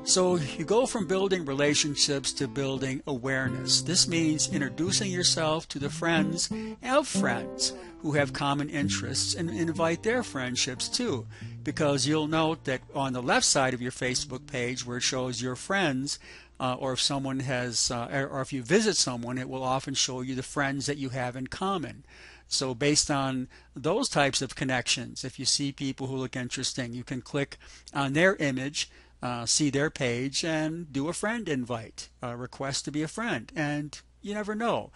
So you go from building relationships to building awareness. This means introducing yourself to the friends of friends who have common interests and invite their friendships too. Because you'll note that on the left side of your Facebook page where it shows your friends, or if someone has, or if you visit someone, it will often show you the friends that you have in common. So based on those types of connections, if you see people who look interesting, you can click on their image, see their page, and do a friend invite, request to be a friend, and you never know.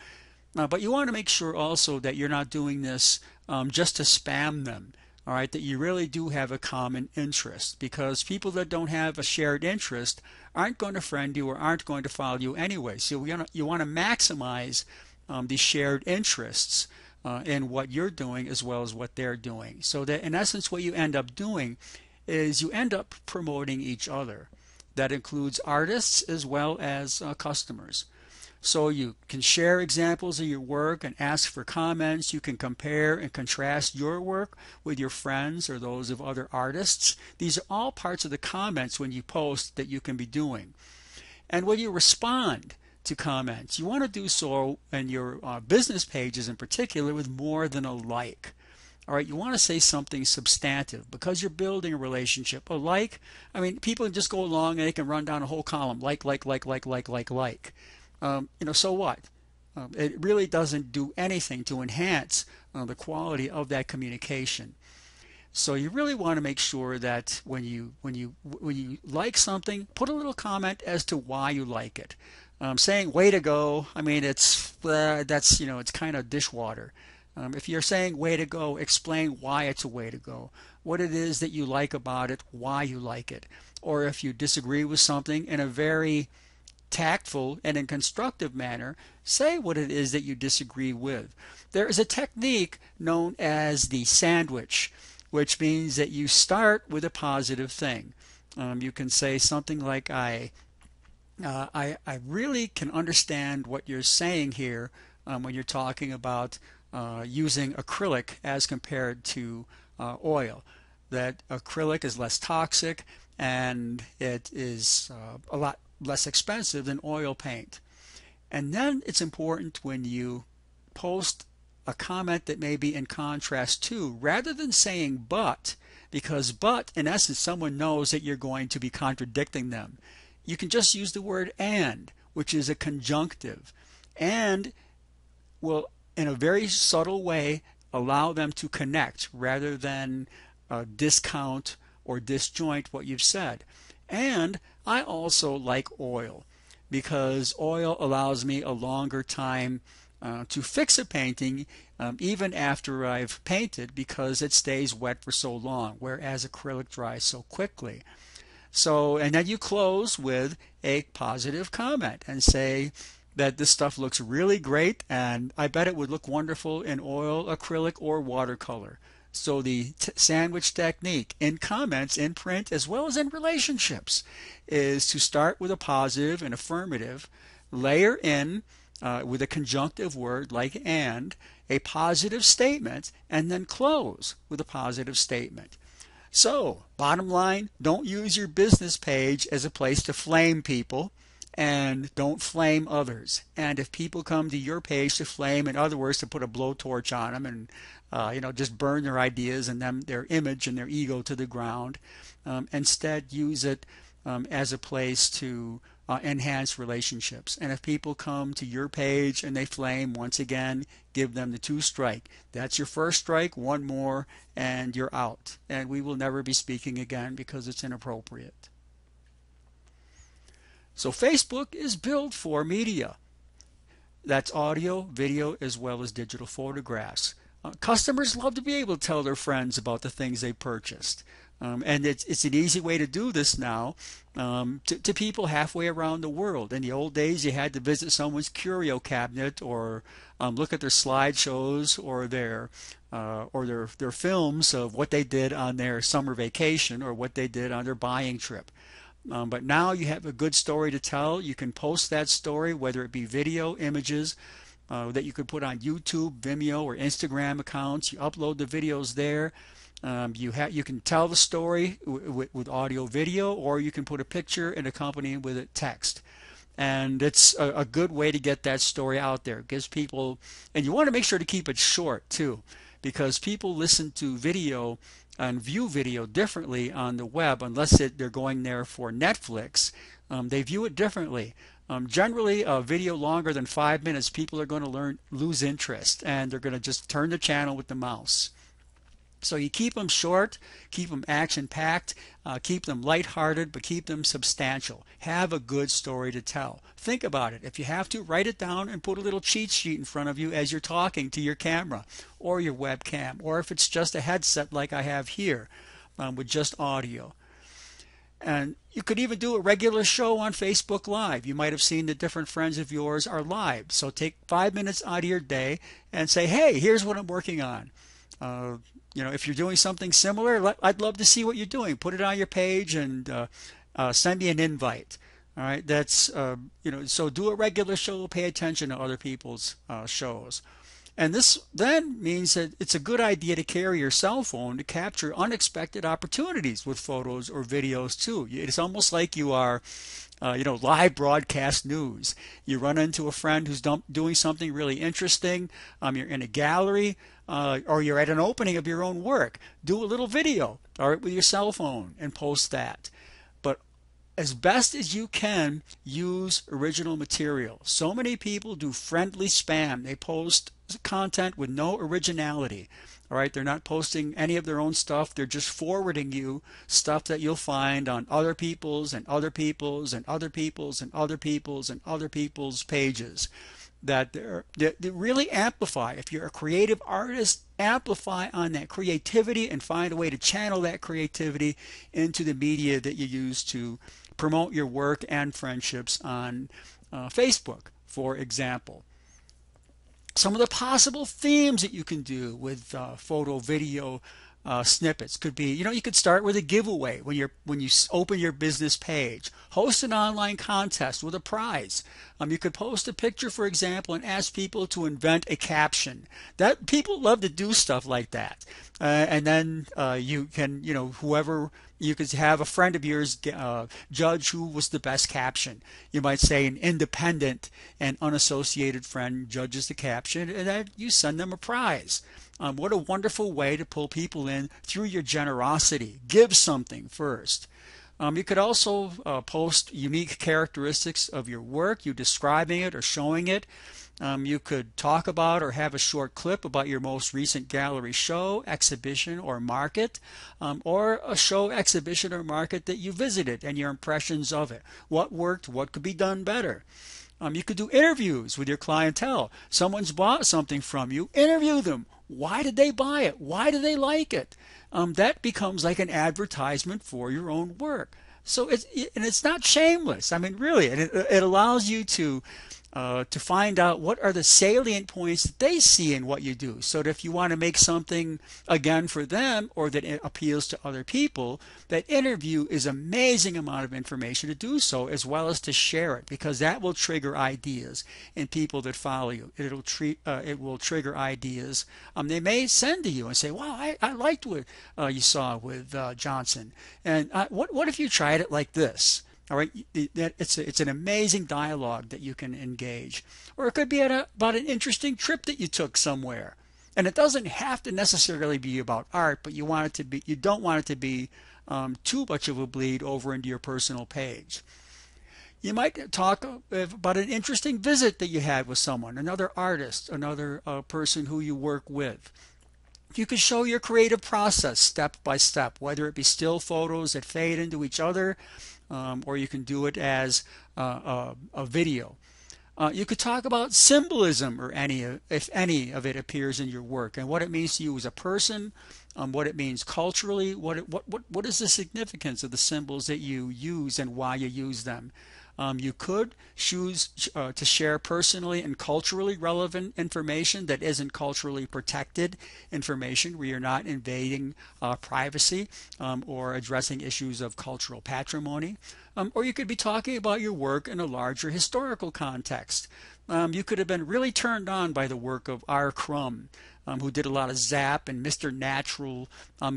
But you want to make sure also that you're not doing this just to spam them. All right, that you really do have a common interest, because people that don't have a shared interest aren't going to friend you or aren't going to follow you anyway. So you want to maximize the shared interests in what you're doing as well as what they're doing. So that in essence what you end up doing is you end up promoting each other. That includes artists as well as customers. So you can share examples of your work and ask for comments. You can compare and contrast your work with your friends or those of other artists. These are all parts of the comments when you post that you can be doing. And when you respond to comments, you want to do so in your business pages in particular with more than a like. All right, you want to say something substantive because you're building a relationship. A like, I mean, people can just go along and they can run down a whole column, like. So what? It really doesn't do anything to enhance the quality of that communication. So you really want to make sure that when you like something, put a little comment as to why you like it. Saying "way to go," I mean, it's kind of dishwater. If you're saying "way to go," explain why it's a way to go, what it is that you like about it, why you like it. Or if you disagree with something, in a very tactful and in constructive manner, say what it is that you disagree with. There is a technique known as the sandwich, which means that you start with a positive thing. You can say something like, I really can understand what you're saying here when you're talking about using acrylic as compared to oil. That acrylic is less toxic and it is a lot less expensive than oil paint. And then it's important when you post a comment that may be in contrast to, rather than saying but, because but in essence someone knows that you're going to be contradicting them. You can just use the word and, which is a conjunctive, and will in a very subtle way allow them to connect rather than discount or disjoint what you've said. And I also like oil because oil allows me a longer time to fix a painting even after I've painted, because it stays wet for so long, whereas acrylic dries so quickly. So, and then you close with a positive comment and say that this stuff looks really great and I bet it would look wonderful in oil, acrylic, or watercolor. So the sandwich technique in comments, in print, as well as in relationships, is to start with a positive and affirmative, layer in with a conjunctive word like and, a positive statement, and then close with a positive statement. So, bottom line, don't use your business page as a place to flame people, and don't flame others. And if people come to your page to flame, in other words, to put a blowtorch on them and just burn their ideas and their image and their ego to the ground, instead use it as a place to enhance relationships. And if people come to your page and they flame, once again, give them the 2 strike. That's your first strike, one more, and you're out. And we will never be speaking again because it's inappropriate. So Facebook is built for media. That's audio, video, as well as digital photographs. Customers love to be able to tell their friends about the things they purchased. And it's an easy way to do this now to people halfway around the world. In the old days, you had to visit someone's curio cabinet or look at their slideshows or their films of what they did on their summer vacation or what they did on their buying trip. But now you have a good story to tell. You can post that story, whether it be video, images, that you could put on YouTube, Vimeo, or Instagram accounts. You upload the videos there. You can tell the story with audio video, or you can put a picture and accompany with it text. And it's a good way to get that story out there. It gives people, and you want to make sure to keep it short too, because people listen to video and view video differently on the web unless they're going there for Netflix. They view it differently. Generally, a video longer than 5 minutes, people are going to lose interest, and they're going to just turn the channel with the mouse. So you keep them short, keep them action-packed, keep them lighthearted, but keep them substantial. Have a good story to tell. Think about it. If you have to, write it down and put a little cheat sheet in front of you as you're talking to your camera or your webcam, or if it's just a headset like I have here with just audio. And you could even do a regular show on Facebook Live. You might have seen that different friends of yours are live. So take 5 minutes out of your day and say, hey, here's what I'm working on. If you're doing something similar, I'd love to see what you're doing. Put it on your page and send me an invite. All right, that's so do a regular show. Pay attention to other people's shows. And this then means that it's a good idea to carry your cell phone to capture unexpected opportunities with photos or videos too. It's almost like you are, live broadcast news. You run into a friend who's doing something really interesting. You're in a gallery, or you're at an opening of your own work. Do a little video, all right, with your cell phone and post that. But as best as you can, use original material. So many people do friendly spam. They post content with no originality. All right, they're not posting any of their own stuff. They're just forwarding you stuff that you'll find on other people's and other people's and other people's and other people's and other people's pages that they really amplify. If you're a creative artist, amplify on that creativity and find a way to channel that creativity into the media that you use to promote your work and friendships on Facebook, for example. Some of the possible themes that you can do with photo, video snippets could be, you could start with a giveaway when you open your business page. Host an online contest with a prize. You could post a picture, for example, and ask people to invent a caption. That people love to do stuff like that. And then you can, whoever. You could have a friend of yours judge who was the best caption. You might say an independent and unassociated friend judges the caption, and then you send them a prize. What a wonderful way to pull people in through your generosity. Give something first. You could also post unique characteristics of your work, you describing it or showing it. You could talk about or have a short clip about your most recent gallery show, exhibition, or market, or a show, exhibition, or market that you visited and your impressions of it. What worked? What could be done better? You could do interviews with your clientele. Someone's bought something from you. Interview them. Why did they buy it? Why do they like it? That becomes like an advertisement for your own work. So it's not shameless. I mean, really, and it allows you to find out what are the salient points that they see in what you do, so that if you want to make something again for them or that it appeals to other people, that interview is an amazing amount of information to do so, as well as to share it, because that will trigger ideas in people that follow you. It will trigger ideas they may send to you and say, wow, I liked what you saw with Johnson, and what if you tried it like this? All right, it's an amazing dialogue that you can engage. Or it could be about an interesting trip that you took somewhere. And it doesn't have to necessarily be about art, but you don't want it to be too much of a bleed over into your personal page. You might talk about an interesting visit that you had with someone, another artist, another person who you work with. You can show your creative process step by step, whether it be still photos that fade into each other, or you can do it as a video. You could talk about symbolism, or if any of it appears in your work, and what it means to you as a person, what it means culturally, what is the significance of the symbols that you use and why you use them. You could choose to share personally and culturally relevant information that isn't culturally protected information, where you're not invading privacy or addressing issues of cultural patrimony. Or you could be talking about your work in a larger historical context. You could have been really turned on by the work of R. Crumb, who did a lot of Zap and Mr. Natural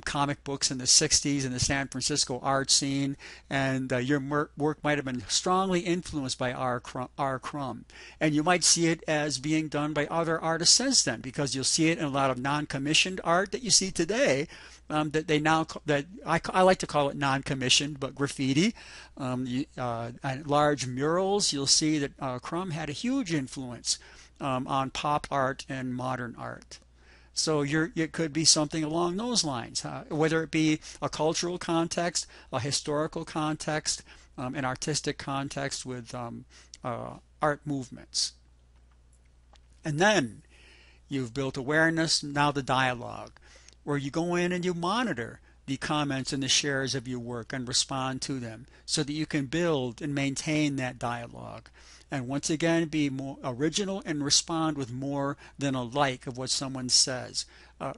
comic books in the 60s in the San Francisco art scene, and your work might have been strongly influenced by R. Crumb. And you might see it as being done by other artists since then, because you'll see it in a lot of non-commissioned art that you see today. That they now that I like to call it non-commissioned, but graffiti, large murals. You'll see that Crumb had a huge influence on pop art and modern art. So it could be something along those lines, whether it be a cultural context, a historical context, an artistic context with art movements. And then you've built awareness, now the dialogue, where you go in and you monitor the comments and the shares of your work and respond to them so that you can build and maintain that dialogue. And once again, be more original and respond with more than a like of what someone says.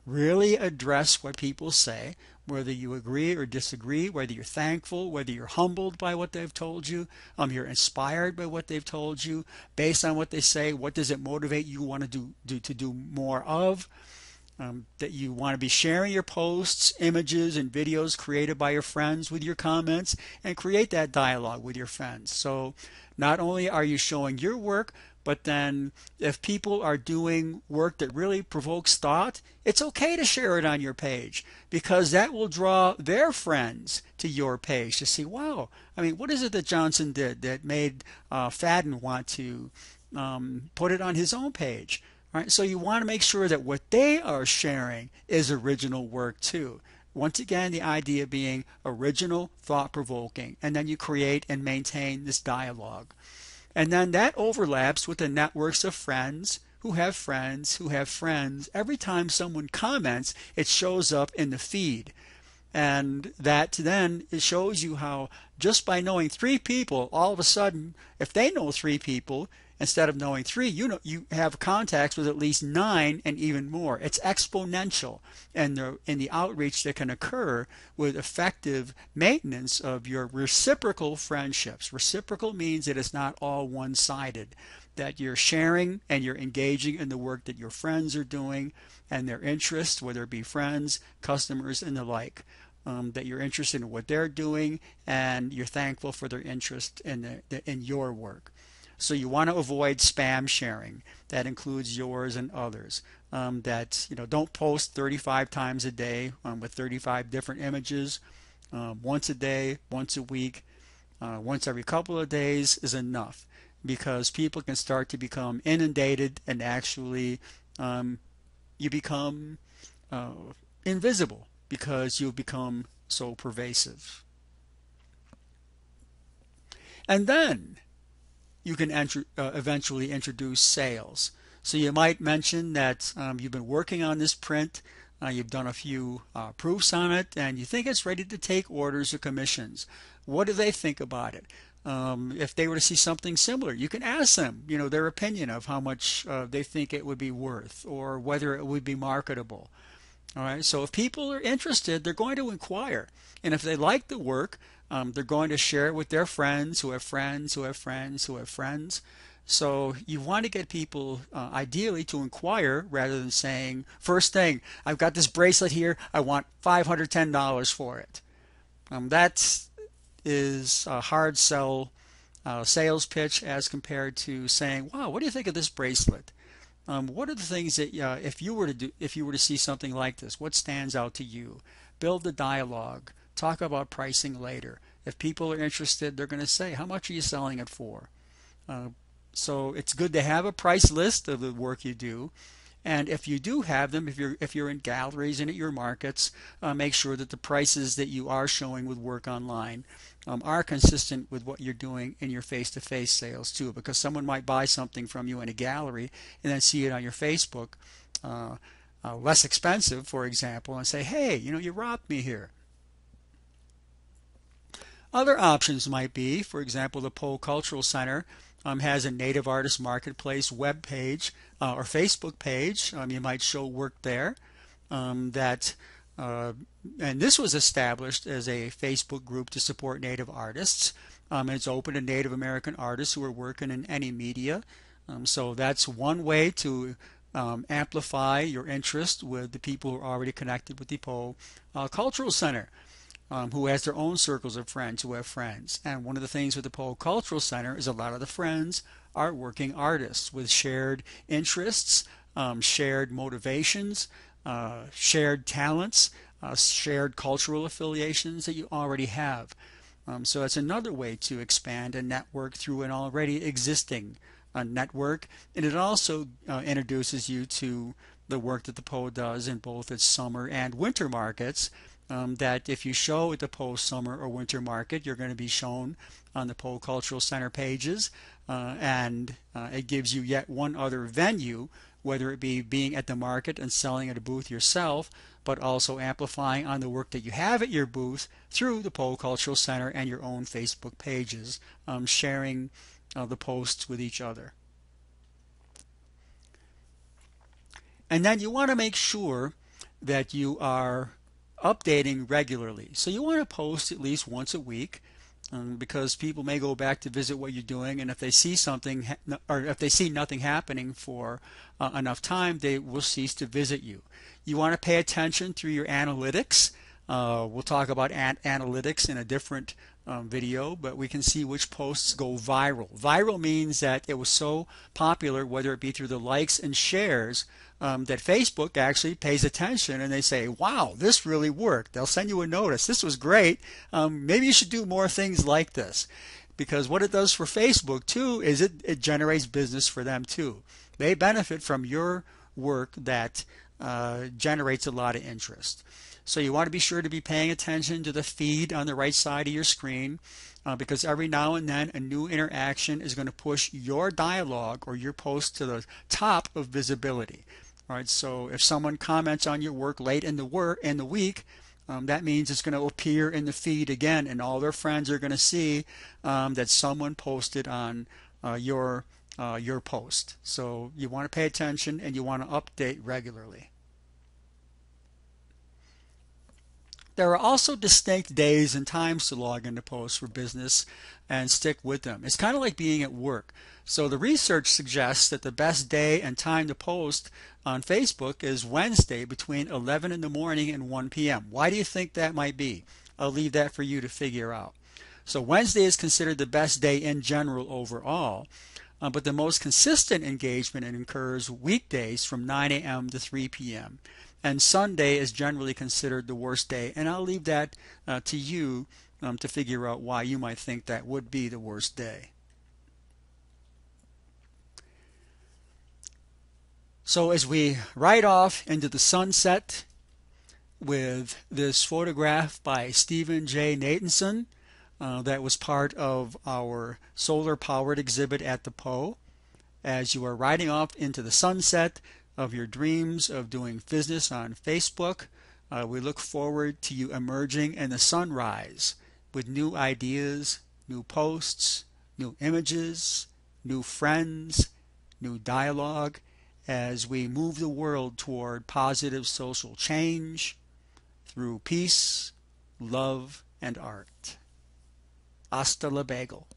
Really address what people say, whether you agree or disagree, whether you're thankful, whether you're humbled by what they've told you, you're inspired by what they've told you. Based on what they say, what does it motivate you want to do more of? That you want to be sharing your posts, images, and videos created by your friends with your comments, and create that dialogue with your friends. So not only are you showing your work, but then if people are doing work that really provokes thought, it's okay to share it on your page, because that will draw their friends to your page to see, wow, I mean, what is it that Johnson did that made Fadden want to put it on his own page? Right? So you want to make sure that what they are sharing is original work too. Once again, the idea being original, thought-provoking, and then you create and maintain this dialogue. And then that overlaps with the networks of friends who have friends who have friends. Every time someone comments, it shows up in the feed. And that then it shows you how just by knowing 3 people, all of a sudden, if they know 3 people, instead of knowing 3, you have contacts with at least 9 and even more. It's exponential in the outreach that can occur with effective maintenance of your reciprocal friendships. Reciprocal means that it's not all one-sided, that you're sharing and you're engaging in the work that your friends are doing and their interests, whether it be friends, customers, and the like. That you're interested in what they're doing and you're thankful for their interest in your work. So you want to avoid spam sharing. That includes yours and others. Don't post 35 times a day with 35 different images. Once a day, once a week, once every couple of days is enough, because people can start to become inundated and actually you become invisible because you've become so pervasive. And then you can eventually introduce sales. So you might mention that you've been working on this print, you've done a few proofs on it, and you think it's ready to take orders or commissions. What do they think about it? If they were to see something similar, you can ask them, their opinion of how much they think it would be worth or whether it would be marketable. All right. So if people are interested, they're going to inquire, and if they like the work, they're going to share it with their friends who have friends who have friends who have friends. So you want to get people ideally to inquire rather than saying, first thing, I've got this bracelet here, I want $510 for it. That is a hard sell sales pitch as compared to saying, wow, what do you think of this bracelet? What are the things that if you were to see something like this, what stands out to you? Build the dialogue. Talk about pricing later. If people are interested, they're going to say, how much are you selling it for? So it's good to have a price list of the work you do. And if you do have them, if you're in galleries and at your markets, make sure that the prices that you are showing with work online are consistent with what you're doing in your face-to-face sales too. Because someone might buy something from you in a gallery and then see it on your Facebook, less expensive, for example, and say, hey, you robbed me here. Other options might be, for example, the Poe Cultural Center has a Native Artist Marketplace web page or Facebook page. You might show work there. And this was established as a Facebook group to support Native artists. It's open to Native American artists who are working in any media. So that's one way to amplify your interest with the people who are already connected with the Poe Cultural Center, who has their own circles of friends who have friends. And one of the things with the Poe Cultural Center is a lot of the friends are working artists with shared interests, shared motivations, shared talents, shared cultural affiliations that you already have. So it's another way to expand a network through an already existing network. And it also introduces you to the work that the Poe does in both its summer and winter markets. That if you show at the Poe Summer or Winter Market, you're going to be shown on the Poe Cultural Center pages, and it gives you yet one other venue, whether it be being at the market and selling at a booth yourself, but also amplifying on the work that you have at your booth through the Poe Cultural Center and your own Facebook pages, sharing the posts with each other. And then you want to make sure that you are updating regularly. So you want to post at least once a week, because people may go back to visit what you're doing, and if they see something or if they see nothing happening for enough time, they will cease to visit you. You want to pay attention through your analytics. We'll talk about analytics in a different video, but we can see which posts go viral. Viral means that it was so popular, whether it be through the likes and shares, that Facebook actually pays attention and they say, wow, this really worked. They'll send you a notice. This was great. Maybe you should do more things like this. Because what it does for Facebook too is it generates business for them too. They benefit from your work that generates a lot of interest. So you want to be sure to be paying attention to the feed on the right side of your screen, because every now and then a new interaction is going to push your dialogue or your post to the top of visibility. All right, so if someone comments on your work late in the week, that means it's going to appear in the feed again, and all their friends are going to see that someone posted on your post. So you want to pay attention and you want to update regularly. There are also distinct days and times to log into posts for business and stick with them. It's kind of like being at work. So the research suggests that the best day and time to post on Facebook is Wednesday between 11 in the morning and 1 p.m. Why do you think that might be? I'll leave that for you to figure out. So Wednesday is considered the best day in general overall, but the most consistent engagement occurs weekdays from 9 a.m. to 3 p.m. And Sunday is generally considered the worst day, and I'll leave that to you to figure out why you might think that would be the worst day. So as we ride off into the sunset with this photograph by Stephen J. Nathanson, that was part of our solar powered exhibit at the Poe, as you are riding off into the sunset of your dreams of doing business on Facebook, we look forward to you emerging in the sunrise with new ideas, new posts, new images, new friends, new dialogue, as we move the world toward positive social change through peace, love, and art. Hasta la bagel.